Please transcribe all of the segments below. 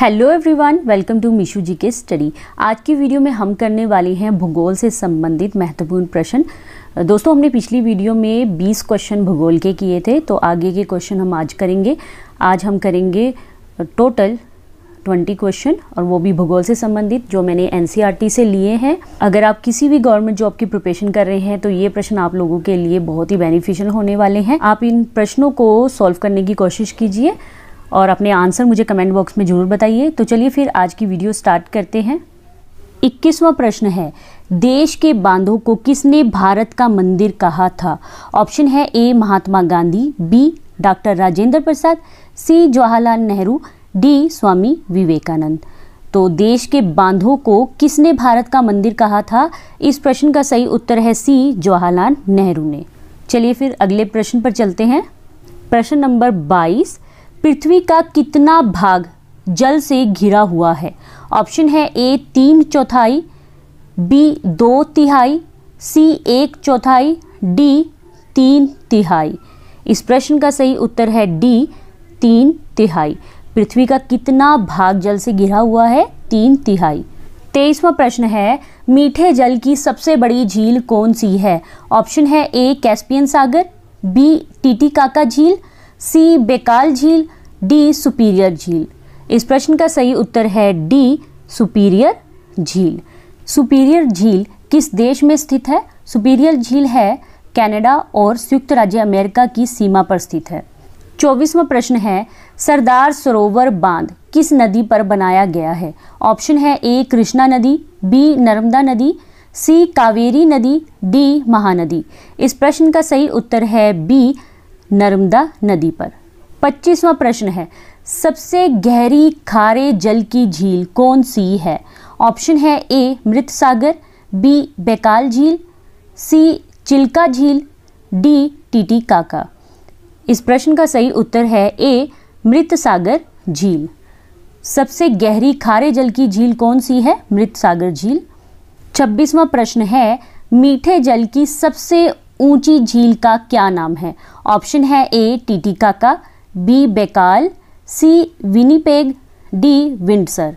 Hello everyone, welcome to मीशू जी के study. आज की वीडियो में हम करने वाले हैं भूगोल से संबंधित महत्वपूर्ण प्रश्न। दोस्तों, हमने पिछली वीडियो में 20 क्वेश्चन भूगोल के किए थे, तो आगे के क्वेश्चन हम आज करेंगे। आज हम करेंगे टोटल 20 क्वेश्चन, और वो भी भूगोल से संबंधित, जो मैंने एनसीईआरटी से लिए हैं। अगर आप किसी भी गवर्नमेंट जॉब की प्रिपरेशन कर रहे हैं तो ये प्रश्न आप लोगों के लिए बहुत ही बेनिफिशियल होने वाले हैं। आप इन प्रश्नों को सॉल्व करने की कोशिश कीजिए और अपने आंसर मुझे कमेंट बॉक्स में ज़रूर बताइए। तो चलिए फिर आज की वीडियो स्टार्ट करते हैं। 21वां प्रश्न है, देश के बांधों को किसने भारत का मंदिर कहा था? ऑप्शन है ए महात्मा गांधी, बी डॉक्टर राजेंद्र प्रसाद, सी जवाहरलाल नेहरू, डी स्वामी विवेकानंद। तो देश के बांधों को किसने भारत का मंदिर कहा था? इस प्रश्न का सही उत्तर है सी जवाहरलाल नेहरू ने। चलिए फिर अगले प्रश्न पर चलते हैं। प्रश्न नंबर 22, पृथ्वी का कितना भाग जल से घिरा हुआ है? ऑप्शन है ए 3/4, बी 2/3, सी 1/4, डी 3/3। इस प्रश्न का सही उत्तर है डी 3/3। पृथ्वी का कितना भाग जल से घिरा हुआ है? 3/3। 23वां प्रश्न है, मीठे जल की सबसे बड़ी झील कौन सी है? ऑप्शन है ए कैस्पियन सागर, बी टीटीकाका झील, सी बेकाल झील, डी सुपीरियर झील। इस प्रश्न का सही उत्तर है डी सुपीरियर झील। सुपीरियर झील किस देश में स्थित है? सुपीरियर झील है कनाडा और संयुक्त राज्य अमेरिका की सीमा पर स्थित है। 24वां प्रश्न है, सरदार सरोवर बांध किस नदी पर बनाया गया है? ऑप्शन है ए कृष्णा नदी, बी नर्मदा नदी, सी कावेरी नदी, डी महानदी। इस प्रश्न का सही उत्तर है बी नर्मदा नदी पर। 25वां प्रश्न है, सबसे गहरी खारे जल की झील कौन सी है? ऑप्शन है ए मृत सागर, बी बेकाल झील, सी चिल्का झील, डी टीटीकाका। इस प्रश्न का सही उत्तर है ए मृत सागर झील। सबसे गहरी खारे जल की झील कौन सी है? मृत सागर झील। 26वां प्रश्न है, मीठे जल की सबसे ऊंची झील का क्या नाम है? ऑप्शन है ए टीटीकाका, बी बेकाल, सी विनिपेग, डी विंडसर।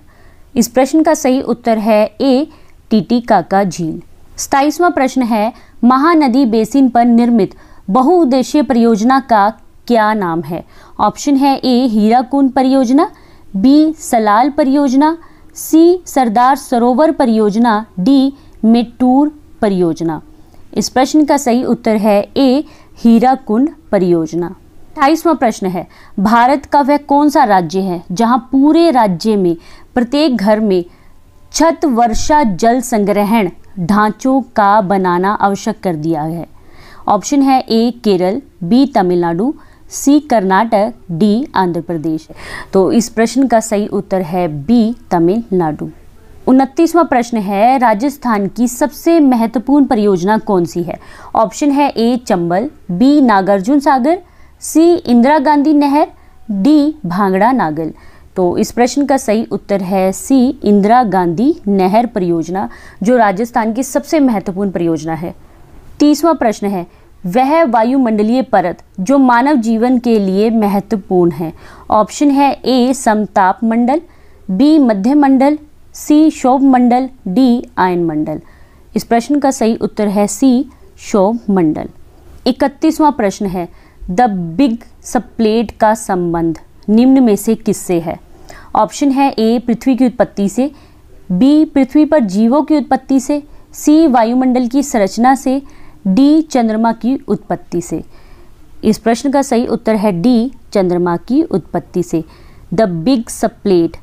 इस प्रश्न का सही उत्तर है ए टीटीकाका झील। 27वां प्रश्न है, महानदी बेसिन पर निर्मित बहुउद्देशीय परियोजना का क्या नाम है? ऑप्शन है ए हीराकुंड परियोजना, बी सलाल परियोजना, सी सरदार सरोवर परियोजना, डी मेट्टूर परियोजना। इस प्रश्न का सही उत्तर है ए हीराकुंड परियोजना। 28वां प्रश्न है, भारत का वह कौन सा राज्य है जहां पूरे राज्य में प्रत्येक घर में छत वर्षा जल संग्रहण ढांचों का बनाना आवश्यक कर दिया है? ऑप्शन है ए केरल, बी तमिलनाडु, सी कर्नाटक, डी आंध्र प्रदेश। तो इस प्रश्न का सही उत्तर है बी तमिलनाडु। 29वां प्रश्न है, राजस्थान की सबसे महत्वपूर्ण परियोजना कौन सी है? ऑप्शन है ए चंबल, बी नागार्जुन सागर, सी इंदिरा गांधी नहर, डी भांगड़ा नागल। तो इस प्रश्न का सही उत्तर है सी इंदिरा गांधी नहर परियोजना, जो राजस्थान की सबसे महत्वपूर्ण परियोजना है। 30वां प्रश्न है, वह वायुमंडलीय परत जो मानव जीवन के लिए महत्वपूर्ण है? ऑप्शन है ए समताप मंडल, बी मध्य मंडल, सी क्षोभ मंडल, डी आयन मंडल। इस प्रश्न का सही उत्तर है सी क्षोभ मंडल। 31वां प्रश्न है, द बिग स्प्लेट का संबंध निम्न में से किससे है? ऑप्शन है ए पृथ्वी की उत्पत्ति से, बी पृथ्वी पर जीवों की उत्पत्ति से, सी वायुमंडल की संरचना से, डी चंद्रमा की उत्पत्ति से। इस प्रश्न का सही उत्तर है डी चंद्रमा की उत्पत्ति से। द बिग स्प्लेट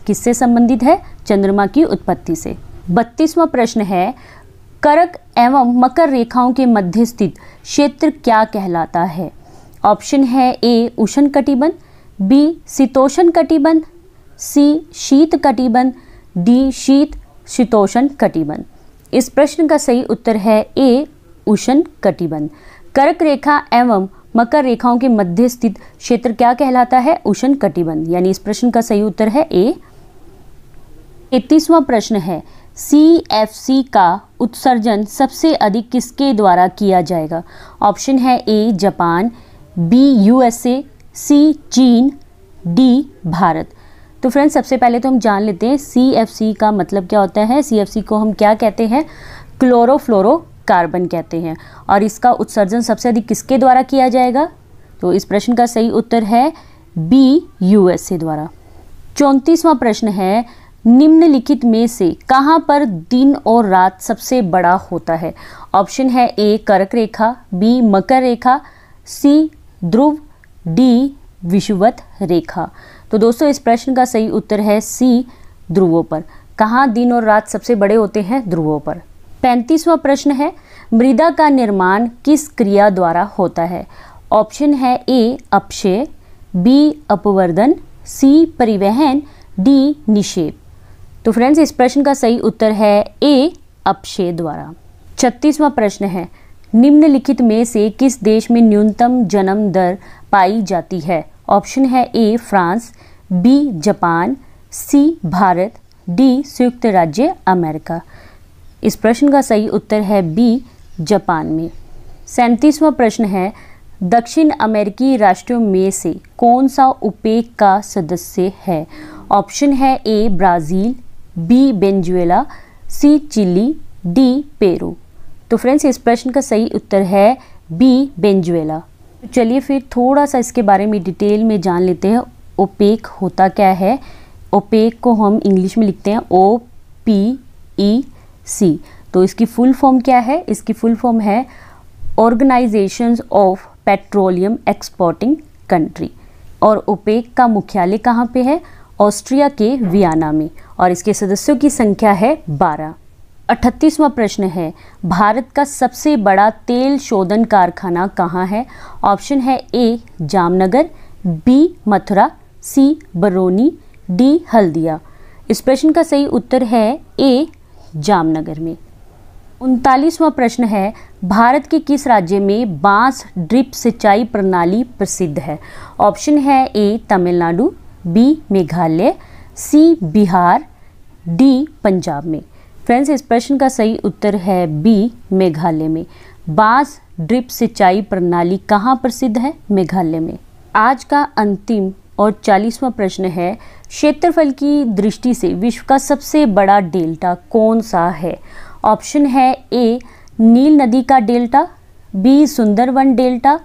किससे संबंधित है? चंद्रमा की उत्पत्ति से। 32वां प्रश्न है, कर्क एवं मकर रेखाओं के मध्य स्थित क्षेत्र क्या कहलाता है? ऑप्शन है ए उष्ण कटिबंध, बी शीतोष्ण कटिबंध, सी शीत कटिबंध, डी शीत शीतोष्ण कटिबंध। इस प्रश्न का सही उत्तर है ए उष्ण कटिबंध। कर्क रेखा एवं मकर रेखाओं के मध्य स्थित क्षेत्र क्या कहलाता है? उष्ण कटिबंध। यानी इस प्रश्न का सही उत्तर है ए। 33वां प्रश्न है, CFC का उत्सर्जन सबसे अधिक किसके द्वारा किया जाएगा? ऑप्शन है ए जापान, बी USA, सी चीन, डी भारत। तो फ्रेंड्स सबसे पहले तो हम जान लेते हैं CFC का मतलब क्या होता है। CFC को हम क्या कहते हैं? क्लोरोफ्लोरोकार्बन कहते हैं। और इसका उत्सर्जन सबसे अधिक किसके द्वारा किया जाएगा? तो इस प्रश्न का सही उत्तर है B, USA द्वारा। 34वां प्रश्न है, निम्नलिखित में से कहाँ पर दिन और रात सबसे बड़ा होता है? ऑप्शन है A कर्क रेखा, B मकर रेखा, C ध्रुव, D विषुवत रेखा। तो दोस्तों इस प्रश्न का सही उत्तर है C ध्रुवों पर। कहाँ दिन और रात सबसे बड़े होते हैं? ध्रुवों पर। 35वां प्रश्न है, मृदा का निर्माण किस क्रिया द्वारा होता है? ऑप्शन है A अपक्षय, B अपवर्धन, C परिवहन, D निषेप। तो फ्रेंड्स इस प्रश्न का सही उत्तर है A अपक्षय द्वारा। 36वां प्रश्न है, निम्नलिखित में से किस देश में न्यूनतम जन्म दर पाई जाती है? ऑप्शन है A France, B Japan, C Bharat, D संयुक्त राज्य अमेरिका। इस प्रश्न का सही उत्तर है B जापान में। 37वां प्रश्न है, दक्षिण अमेरिकी राष्ट्रों में से कौन सा ओपेक का सदस्य है? ऑप्शन है A Brazil, B Venezuela, C Chile, D Peru. तो फ्रेंड्स इस प्रश्न का सही उत्तर है B वेनेजुएला। चलिए फिर थोड़ा सा इसके बारे में डिटेल में जान लेते हैं। ओपेक होता क्या है? ओपेक को हम इंग्लिश में लिखते हैं OPEC। तो इसकी फुल फॉर्म क्या है? इसकी फुल फॉर्म है organisations of petroleum exporting country. और ओपेक का मुख्यालय कहाँ पे है? ऑस्ट्रिया के वियना में। और इसके सदस्यों की संख्या है 12। 38वां प्रश्न है, भारत का सबसे बड़ा तेल शोधन कारखाना कहाँ है? ऑप्शन है A Jamnagar, B Mathura, C Barauni, D Haldia. इस प्रश्न का सही उत्तर है A जामनगर में। 39वां प्रश्न है, भारत के किस राज्य में बांस ड्रिप सिंचाई प्रणाली प्रसिद्ध है? ऑप्शन है A Tamil Nadu, B Meghalaya, C Bihar, D Punjab में। फ्रेंड्स इस प्रश्न का सही उत्तर है B मेघालय में। बांस ड्रिप सिंचाई प्रणाली कहाँ प्रसिद्ध है? मेघालय में। आज का अंतिम और 40वां प्रश्न है, क्षेत्रफल की दृष्टि से विश्व का सबसे बड़ा डेल्टा कौन सा है? ऑप्शन है A नील नदी का delta, B Sundarban delta,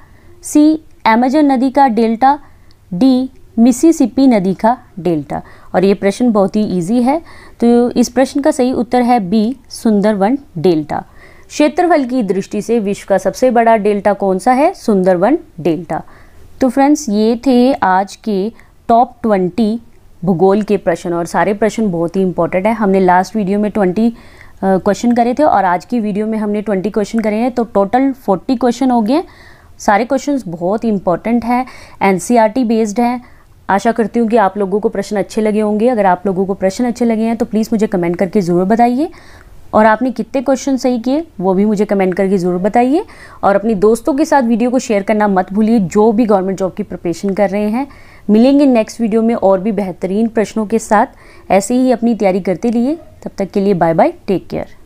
C Amazon नदी का डेल्टा, D मिसिसिपी नदी का डेल्टा। और ये प्रश्न बहुत ही इजी है, तो इस प्रश्न का सही उत्तर है B सुंदरवन डेल्टा। क्षेत्रफल की दृष्टि से विश्व का सबसे बड़ा डेल्टा कौन सा है? सुंदरवन डेल्टा। तो फ्रेंड्स ये थे आज के टॉप 20 भूगोल के प्रश्न, और सारे प्रश्न बहुत ही इंपॉर्टेंट है। हमने लास्ट वीडियो में 20 क्वेश्चन करे थे और आज की वीडियो में हमने 20 क्वेश्चन करे हैं, तो टोटल 40 क्वेश्चन हो गए। सारे क्वेश्चंस बहुत इंपॉर्टेंट हैं, NCERT बेस्ड हैं। आशा करती हूँ कि आप लोगों को प्रश्न अच्छे लगे होंगे। अगर आप लोगों को प्रश्न अच्छे लगे हैं तो प्लीज़ मुझे कमेंट करके ज़रूर बताइए, और आपने कितने क्वेश्चन सही किए वो भी मुझे कमेंट करके ज़रूर बताइए। और अपनी दोस्तों के साथ वीडियो को शेयर करना मत भूलिए, जो भी गवर्नमेंट जॉब की प्रिपरेशन कर रहे हैं। मिलेंगे नेक्स्ट वीडियो में और भी बेहतरीन प्रश्नों के साथ। ऐसे ही अपनी तैयारी करते रहिए। तब तक के लिए बाय बाय, टेक केयर।